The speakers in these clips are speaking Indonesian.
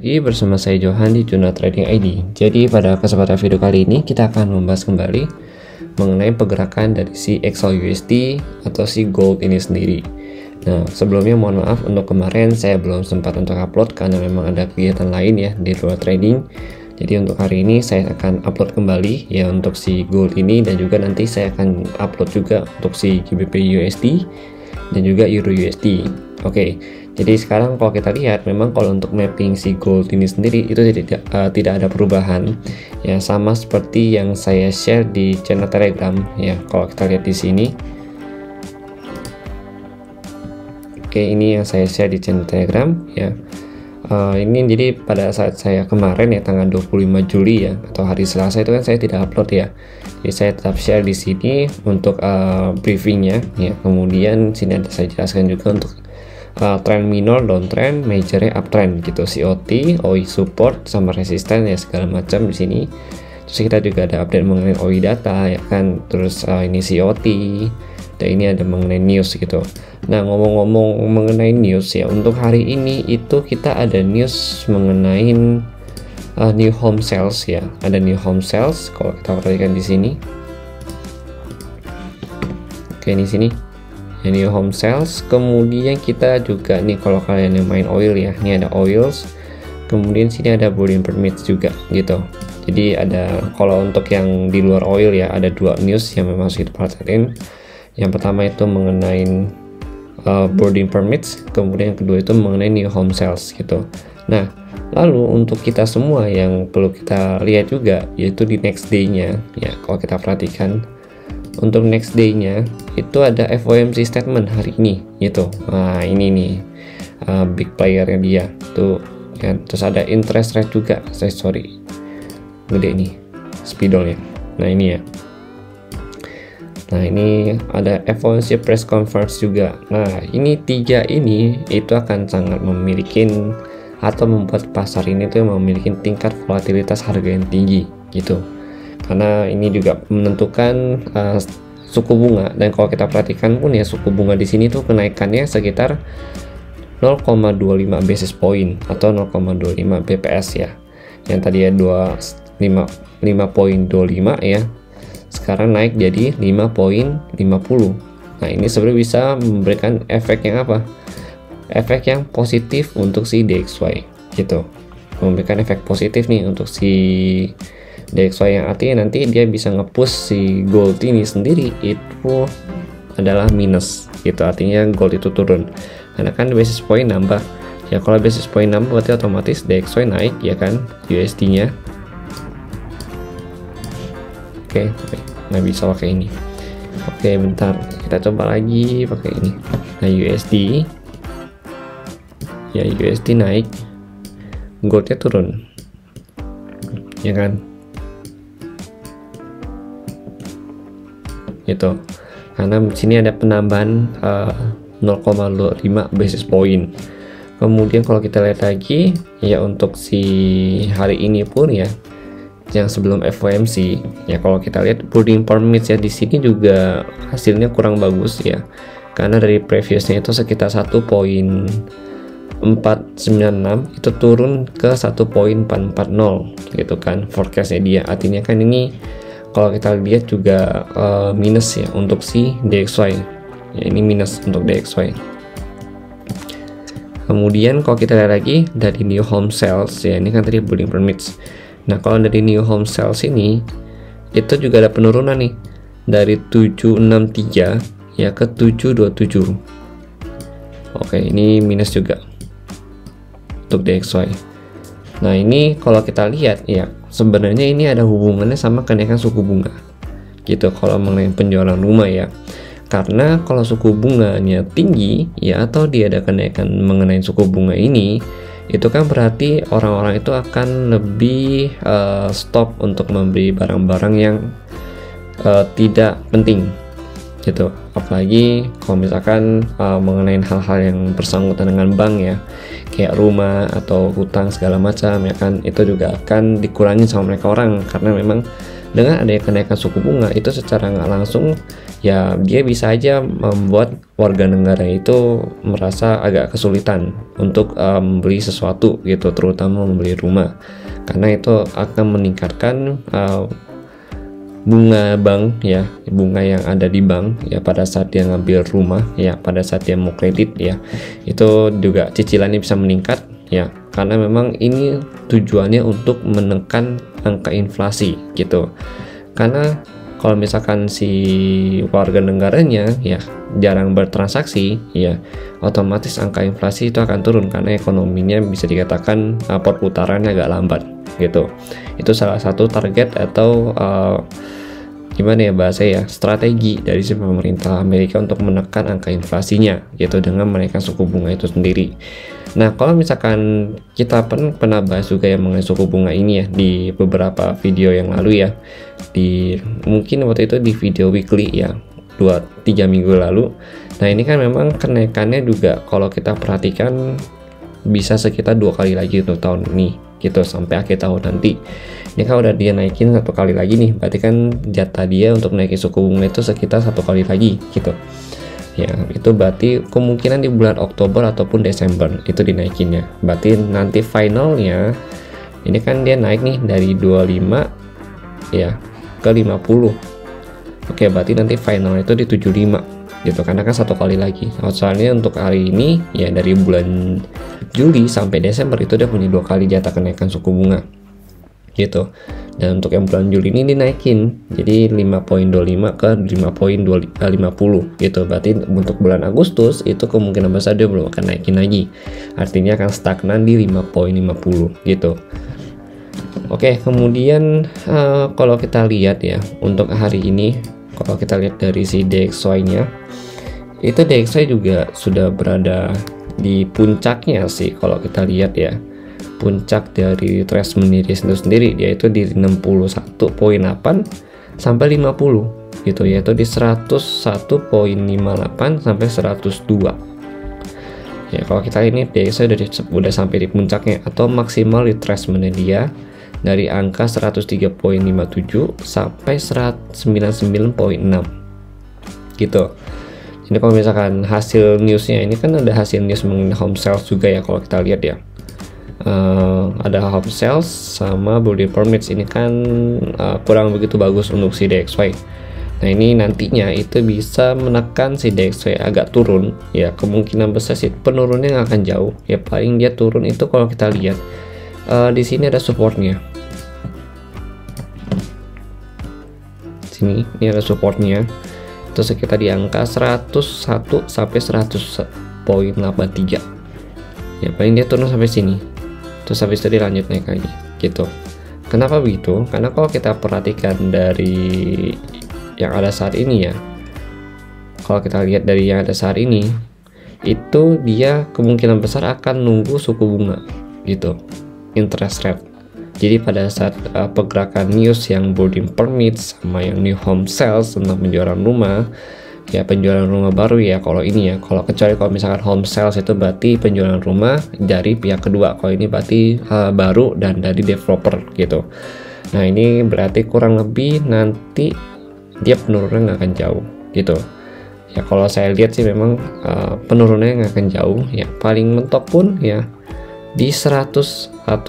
lagi bersama saya Johan di Juna Trading ID. Jadi pada kesempatan video kali ini kita akan membahas kembali mengenai pergerakan dari si XAUUSD atau si gold ini sendiri. Nah, sebelumnya mohon maaf untuk kemarin saya belum sempat untuk upload karena memang ada kegiatan lain ya di luar trading. Jadi untuk hari ini saya akan upload kembali ya untuk si gold ini, dan juga nanti saya akan upload juga untuk si GBP USD dan juga Euro USD. Oke, jadi sekarang kalau kita lihat memang kalau untuk mapping si gold ini sendiri itu tidak ada perubahan ya, sama seperti yang saya share di channel Telegram ya. Kalau kita lihat di sini, oke, ini yang saya share di channel Telegram ya. Ini jadi pada saat saya kemarin ya tanggal 25 Juli ya, atau hari Selasa itu kan saya tidak upload ya. Jadi saya tetap share di sini untuk briefingnya ya. Kemudian sini ada saya jelaskan juga untuk trend minor, downtrend, majornya uptrend gitu, COT, OI support sama resisten ya, segala macam di sini. Terus kita juga ada update mengenai OI data ya kan, terus ini COT, dan ini ada mengenai news gitu. Nah, ngomong-ngomong mengenai news ya, untuk hari ini itu kita ada news mengenai new home sales ya, ada new home sales kalau kita perhatikan di sini. Oke, di sini new home sales. Kemudian kita juga nih, kalau kalian yang main oil ya, ini ada oils, kemudian sini ada boarding permits juga gitu. Jadi ada, kalau untuk yang di luar oil ya, ada dua news yang memang harus kita perhatiin. Yang pertama itu mengenai boarding permits, kemudian yang kedua itu mengenai new home sales gitu. Nah, lalu untuk kita semua yang perlu kita lihat juga yaitu di next day-nya ya. Kalau kita perhatikan untuk next day-nya itu ada FOMC statement hari ini gitu. Nah, ini nih big player-nya dia tuh ya. Terus ada interest rate juga, gede nih spidolnya. Nah, ini ya. Nah, ini ada FOMC press conference juga. Nah, ini tiga ini itu akan sangat memiliki atau membuat pasar ini tuh memiliki tingkat volatilitas harga yang tinggi gitu. Karena ini juga menentukan suku bunga, dan kalau kita perhatikan pun ya, suku bunga di sini tuh kenaikannya sekitar 0,25 basis point atau 0,25 BPS ya. Yang tadi ya 5,25 ya, sekarang naik jadi 5,50. Nah, ini sebenarnya bisa memberikan efek yang apa? Efek yang positif untuk si DXY gitu. Memberikan efek positif nih untuk si DXY, yang artinya nanti dia bisa nge-push si gold ini sendiri itu adalah minus gitu, artinya gold itu turun karena kan basis point nambah ya. Kalau basis point nambah berarti otomatis DXY naik ya kan, USD nya. Oke, nggak bisa pakai ini. Oke, bentar, kita coba lagi pakai ini. Nah, USD ya, USD naik, goldnya turun ya kan gitu, karena di sini ada penambahan 0,5 basis point. Kemudian kalau kita lihat lagi ya, untuk si hari ini pun ya, yang sebelum FOMC ya, kalau kita lihat boarding permits ya, di sini juga hasilnya kurang bagus ya, karena dari previousnya itu sekitar 1,496 itu turun ke 1,440 gitu kan forecastnya dia. Artinya kan ini kalau kita lihat juga minus ya untuk si DXY ya, ini minus untuk DXY. Kemudian kalau kita lihat lagi dari new home sales ya, ini kan tadi boarding permits. Nah, kalau dari new home sales ini itu juga ada penurunan nih dari 763 ya ke 727. Oke, ini minus juga untuk DXY. Nah, ini kalau kita lihat ya, sebenarnya ini ada hubungannya sama kenaikan suku bunga gitu kalau mengenai penjualan rumah ya. Karena kalau suku bunganya tinggi ya, atau dia ada kenaikan mengenai suku bunga ini, itu kan berarti orang-orang itu akan lebih stop untuk membeli barang-barang yang tidak penting gitu. Apalagi kalau misalkan mengenai hal-hal yang bersangkutan dengan bank ya, kayak rumah atau hutang segala macam ya kan, itu juga akan dikurangi sama mereka orang, karena memang dengan adanya kenaikan suku bunga itu secara nggak langsung ya dia bisa aja membuat warga negara itu merasa agak kesulitan untuk membeli sesuatu gitu, terutama membeli rumah, karena itu akan meningkatkan bunga bank ya, bunga yang ada di bank ya pada saat dia ngambil rumah ya, pada saat dia mau kredit ya, itu juga cicilannya bisa meningkat ya, karena memang ini tujuannya untuk menekan angka inflasi gitu. Karena kalau misalkan si warga negaranya ya jarang bertransaksi ya, otomatis angka inflasi itu akan turun karena ekonominya bisa dikatakan perputarannya agak lambat gitu. Itu salah satu target atau gimana ya bahasa ya, strategi dari si pemerintah Amerika untuk menekan angka inflasinya gitu dengan menaikkan suku bunga itu sendiri. Nah, kalau misalkan kita pernah bahas juga ya mengenai suku bunga ini ya di beberapa video yang lalu ya, di mungkin waktu itu di video weekly ya 2-3 minggu lalu. Nah, ini kan memang kenaikannya juga kalau kita perhatikan bisa sekitar 2 kali lagi untuk tahun ini gitu sampai akhir tahun nanti. Ini kan udah dia naikin 1 kali lagi nih, berarti kan jatah dia untuk naikin suku bunga itu sekitar 1 kali lagi gitu ya. Itu berarti kemungkinan di bulan Oktober ataupun Desember itu dinaikinnya. Berarti nanti finalnya ini kan dia naik nih dari 25 ya ke 50. Oke, berarti nanti final itu di 75 gitu, karena kan 1 kali lagi. Soalnya untuk hari ini ya dari bulan Juli sampai Desember itu udah punya 2 kali jatah kenaikan suku bunga gitu. Dan untuk yang bulan Juli ini dinaikin jadi 5.25 ke 5.50 gitu. Berarti untuk bulan Agustus itu kemungkinan besar dia belum akan naikin lagi, artinya akan stagnan di 5.50 gitu. Oke, kemudian kalau kita lihat ya untuk hari ini, kalau kita lihat dari si DXY nya itu DXY juga sudah berada di puncaknya sih. Kalau kita lihat ya, puncak dari retracement itu sendiri dia itu di 61.8 sampai 50 gitu, yaitu di 101.58 sampai 102 ya. Kalau kita ini DXY udah sampai di puncaknya atau maksimal retracement dia dari angka 103.57 sampai 199.6 gitu. Ini kalau misalkan hasil newsnya ini kan ada hasil news mengenai home sales juga ya. Kalau kita lihat ya ada home sales sama building permits ini kan kurang begitu bagus untuk si DXY. Nah, ini nantinya itu bisa menekan si DXY agak turun ya. Kemungkinan besar sih penurunnya nggak akan jauh ya, paling dia turun itu kalau kita lihat di sini ada supportnya. Sini ini ada supportnya itu sekitar di angka 101 sampai 100.83 ya, paling dia turun sampai sini terus habis itu dilanjut naik lagi gitu. Kenapa begitu? Karena kalau kita perhatikan dari yang ada saat ini ya, kalau kita lihat dari yang ada saat ini itu dia kemungkinan besar akan nunggu suku bunga gitu, interest rate. Jadi pada saat pergerakan news yang building permit sama yang new home sales tentang penjualan rumah ya, penjualan rumah baru ya kalau ini ya, kalau kecuali kalau misalkan home sales itu berarti penjualan rumah dari pihak kedua, kalau ini berarti baru dan dari developer gitu. Nah, ini berarti kurang lebih nanti dia penurunannya nggak akan jauh gitu ya. Kalau saya lihat sih memang penurunannya nggak akan jauh ya, paling mentok pun ya di 101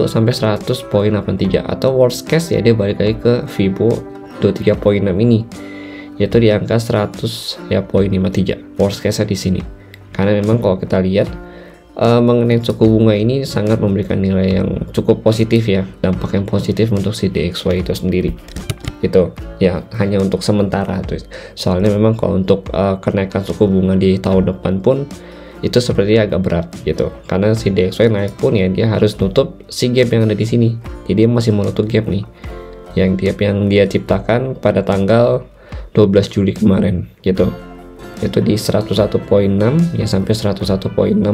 sampai 100.83 atau worst case ya dia balik lagi ke Fibo 23.6 ini, yaitu di angka 100.53 worst case di sini. Karena memang kalau kita lihat mengenai suku bunga ini sangat memberikan nilai yang cukup positif ya, dampak yang positif untuk si DXY itu sendiri gitu ya, hanya untuk sementara tuh. Soalnya memang kalau untuk kenaikan suku bunga di tahun depan pun itu sepertinya agak berat gitu, karena si DXY naik pun ya dia harus nutup si gap yang ada di sini. Jadi dia masih menutup gap nih, yang dia ciptakan pada tanggal 12 Juli kemarin gitu, itu di 101.6 ya sampai 101.60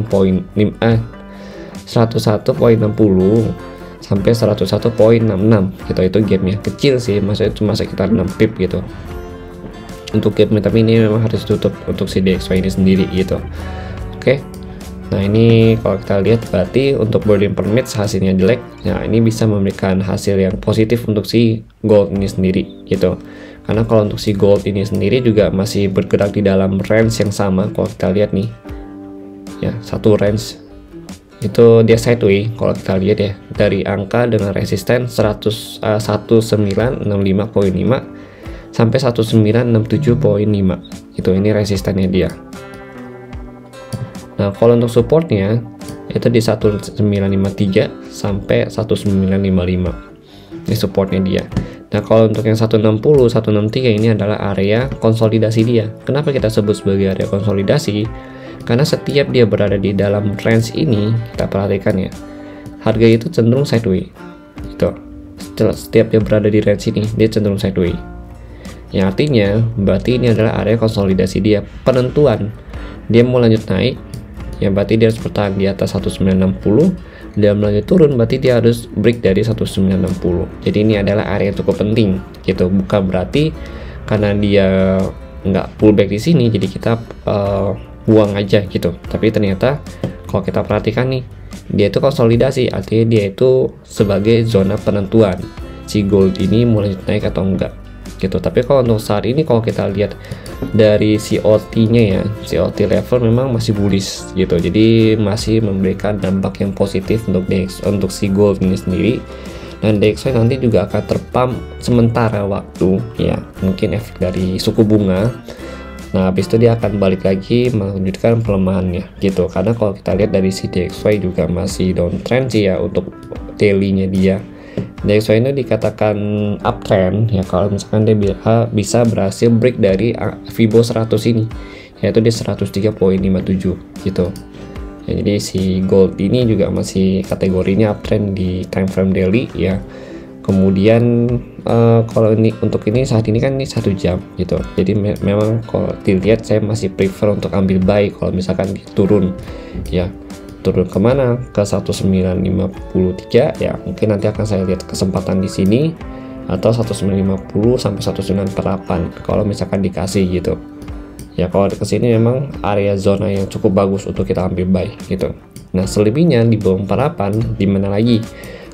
sampai 101.66 gitu. Itu gapnya kecil sih, maksudnya cuma sekitar 6 pip gitu untuk gapnya, tapi ini memang harus tutup untuk si DXY ini sendiri gitu. Oke, Nah ini kalau kita lihat berarti untuk boarding permit hasilnya jelek. Nah ini bisa memberikan hasil yang positif untuk si gold ini sendiri gitu. Karena kalau untuk si gold ini sendiri juga masih bergerak di dalam range yang sama. Kalau kita lihat nih ya, satu range itu dia sideway. Kalau kita lihat ya, dari angka dengan resisten 1965.5 sampai 1967.5 itu ini resistennya dia. Nah kalau untuk supportnya itu di 1953 sampai 1955 ini supportnya dia. Nah kalau untuk yang 160 163 ini adalah area konsolidasi dia. Kenapa kita sebut sebagai area konsolidasi? Karena setiap dia berada di dalam range ini, kita perhatikan ya, harga itu cenderung sideway gitu. Setiap dia berada di range ini, dia cenderung sideway, yang artinya berarti ini adalah area konsolidasi dia. Penentuan dia mau lanjut naik ya, berarti dia harus bertahan di atas 1960. Dia melanjut turun, berarti dia harus break dari 1960. Jadi ini adalah area yang cukup penting gitu. Bukan berarti karena dia nggak pullback di sini jadi kita buang aja gitu. Tapi ternyata kalau kita perhatikan nih, dia itu konsolidasi, artinya dia itu sebagai zona penentuan si gold ini mau lanjut naik atau enggak gitu. Tapi kalau untuk saat ini kalau kita lihat dari COT-nya ya, COT level memang masih bullish gitu. Jadi masih memberikan dampak yang positif untuk untuk si gold ini sendiri. Dan DXY nanti juga akan terpump sementara waktu ya, mungkin efek dari suku bunga. Nah habis itu dia akan balik lagi melanjutkan pelemahannya gitu. Karena kalau kita lihat dari si DXY juga masih downtrend sih ya untuk daily-nya dia. DXY ini dikatakan uptrend ya kalau misalkan dia bisa berhasil break dari Fibo 100 ini, yaitu di 103.57 gitu ya. Jadi si gold ini juga masih kategorinya uptrend di time frame daily ya. Kemudian kalau ini untuk ini saat ini kan ini 1 jam gitu. Jadi memang kalau dilihat saya masih prefer untuk ambil buy kalau misalkan turun ya. Turun kemana? Ke 1953 ya, mungkin nanti akan saya lihat kesempatan di sini, atau 1950 sampai 1948 kalau misalkan dikasih gitu ya. Kalau ke sini memang area zona yang cukup bagus untuk kita ambil buy gitu. Nah selebihnya di bawah 48 di mana lagi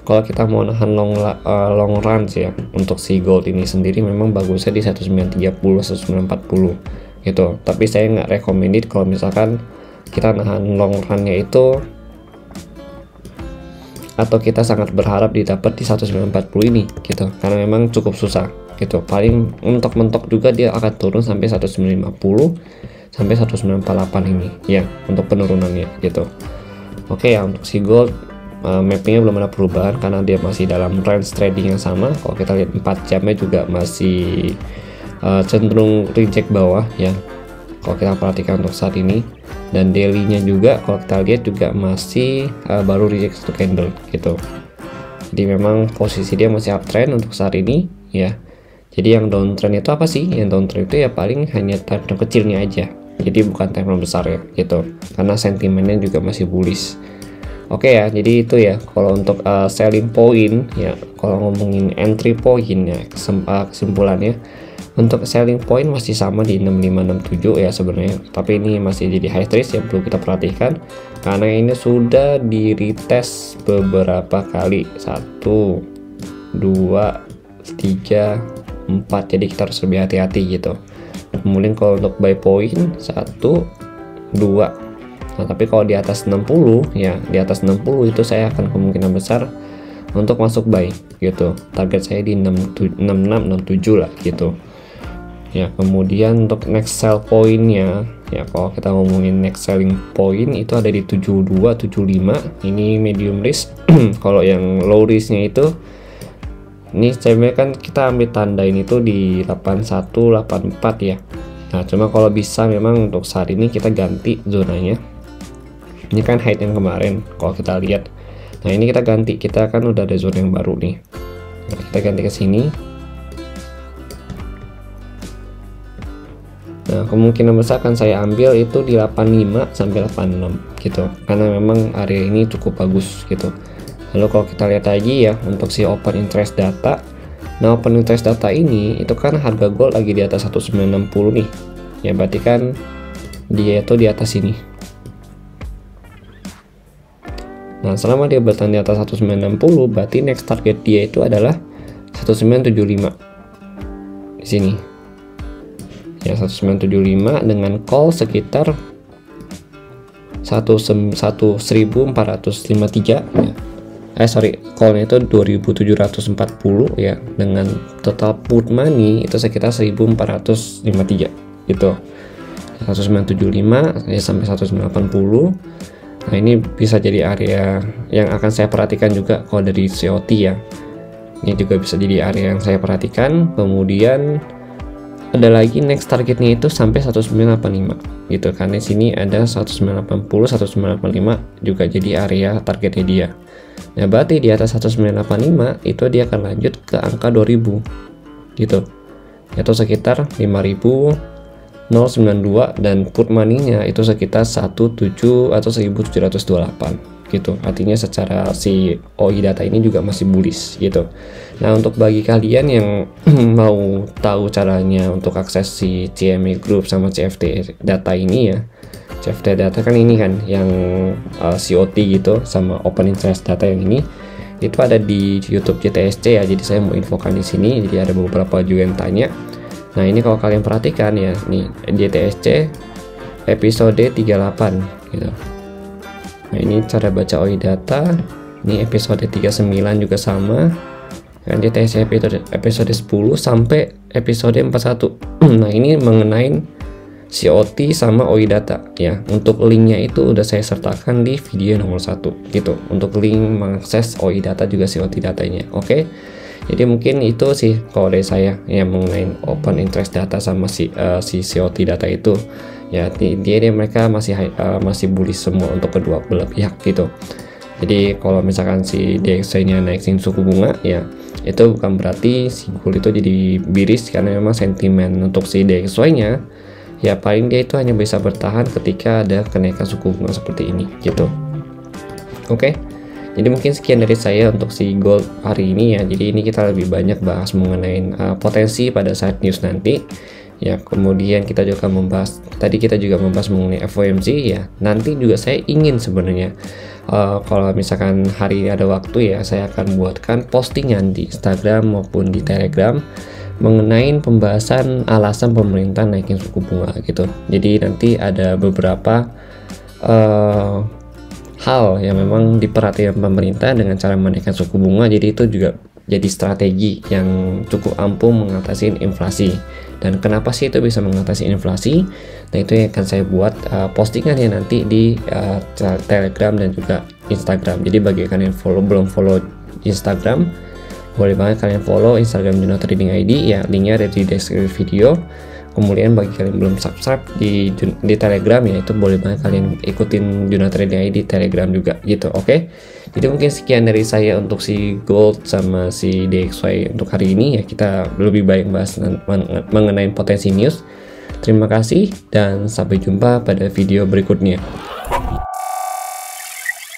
kalau kita mau nahan long run ya. Untuk si gold ini sendiri memang bagusnya di 1930 1940 gitu. Tapi saya nggak recommended kalau misalkan kita nahan long runnya itu, atau kita sangat berharap didapat di 1940 ini gitu, karena memang cukup susah gitu. Paling mentok-mentok juga dia akan turun sampai 1950 sampai 1948 ini ya untuk penurunannya gitu. Oke ya, untuk si gold mappingnya belum ada perubahan karena dia masih dalam range trading yang sama. Kalau kita lihat 4 jamnya juga masih cenderung reject bawah ya kalau kita perhatikan untuk saat ini. Dan daily-nya juga kalau kita lihat juga masih baru reject 1 candle gitu. Jadi memang posisi dia masih uptrend untuk saat ini ya. Jadi yang downtrend itu apa sih? Yang downtrend itu ya paling hanya time frame kecilnya aja. Jadi bukan time frame besar ya gitu. Karena sentimennya juga masih bullish. Oke ya, jadi itu ya kalau untuk selling point ya. Kalau ngomongin entry point ya, kesimpulannya untuk selling point masih sama di 6567 ya sebenarnya, tapi ini masih jadi high risk yang perlu kita perhatikan karena ini sudah di retest beberapa kali, 1 2 3 4, jadi kita harus lebih hati-hati gitu. Kemudian kalau untuk buy point 1 2, nah tapi kalau di atas 60 ya, di atas 60 itu saya akan kemungkinan besar untuk masuk buy gitu. Target saya di 66 67 lah gitu ya. Kemudian untuk next sell pointnya ya, kalau kita ngomongin next selling point itu ada di 72 75, ini medium risk. Kalau yang low risknya itu ini sebenarnya kan kita ambil tanda ini tuh di 81 84 ya. Nah cuma kalau bisa memang untuk saat ini kita ganti zonanya. Ini kan high yang kemarin kalau kita lihat. Nah ini kita ganti, kita kan udah ada zona yang baru nih. Nah, kita ganti ke sini. Nah kemungkinan besar akan saya ambil itu di 85 sampai 86 gitu, karena memang area ini cukup bagus gitu. Lalu kalau kita lihat lagi ya untuk si open interest data. Nah open interest data ini itu kan harga gold lagi di atas 1960 nih ya, berarti kan dia itu di atas ini Nah, selama dia bertahan di atas 1960, berarti next target dia itu adalah 1975 di sini ya, 1975 dengan call sekitar 1453 ya. Callnya itu 2740 ya, dengan total put money itu sekitar 1453 gitu. 1975 ya sampai 1980. Nah, ini bisa jadi area yang akan saya perhatikan juga kalau dari COT ya. Ini juga bisa jadi area yang saya perhatikan. Kemudian ada lagi next targetnya itu sampai 1985 gitu. Karena di sini ada 1980, 1985 juga jadi area targetnya dia. Nah, berarti di atas 1985 itu dia akan lanjut ke angka 2000 gitu. Itu sekitar 5092 dan put money-nya itu sekitar 17 atau 1728 gitu. Artinya secara si OI data ini juga masih bullish gitu. Nah, untuk bagi kalian yang mau tahu caranya untuk akses si CME Group sama CFD data ini ya. CFD data kan ini kan yang COT gitu, sama open interest data yang ini itu ada di YouTube JTSC ya. Jadi saya mau infokan di sini. Jadi ada beberapa juga yang tanya. Nah, ini kalau kalian perhatikan ya, nih JTSC episode 38 gitu. Nah, ini cara baca OI data. Ini episode 39 juga sama. Kan JTSC episode 10 sampai episode 41. Nah, ini mengenai COT sama OI data ya. Untuk linknya itu udah saya sertakan di video nomor 1 gitu. Untuk link mengakses OI data juga COT datanya. Oke. Jadi mungkin itu sih kalau dari saya yang mengenai open interest data sama si COT data itu ya. Dia mereka masih bullish semua untuk kedua belah pihak gitu. Jadi kalau misalkan si DXY-nya naikin suku bunga ya, itu bukan berarti si gold itu jadi miris, karena memang sentimen untuk si DXY-nya ya paling dia itu hanya bisa bertahan ketika ada kenaikan suku bunga seperti ini gitu. Oke. Jadi mungkin sekian dari saya untuk si gold hari ini ya. Jadi ini kita lebih banyak bahas mengenai potensi pada saat news nanti ya. Kemudian kita juga membahas, tadi kita juga membahas mengenai FOMC ya. Nanti juga saya ingin sebenarnya kalau misalkan hari ini ada waktu ya, saya akan buatkan postingan di Instagram maupun di Telegram mengenai pembahasan alasan pemerintah naikin suku bunga gitu. Jadi nanti ada beberapa hal yang memang diperhatikan pemerintah dengan cara menaikkan suku bunga. Jadi itu juga jadi strategi yang cukup ampuh mengatasi inflasi. Dan kenapa sih itu bisa mengatasi inflasi? Nah, itu yang akan saya buat postingannya nanti di Telegram dan juga Instagram. Jadi bagi kalian yang belum follow Instagram, boleh banget kalian follow Instagram Juno Trading ID ya, linknya ada di deskripsi video. Kemudian bagi kalian belum subscribe di Telegram ya, itu boleh banget kalian ikutin Juno Trading ID Telegram juga gitu. Oke. Jadi mungkin sekian dari saya untuk si gold sama si DXY untuk hari ini ya. Kita lebih baik bahas mengenai potensi news. Terima kasih dan sampai jumpa pada video berikutnya.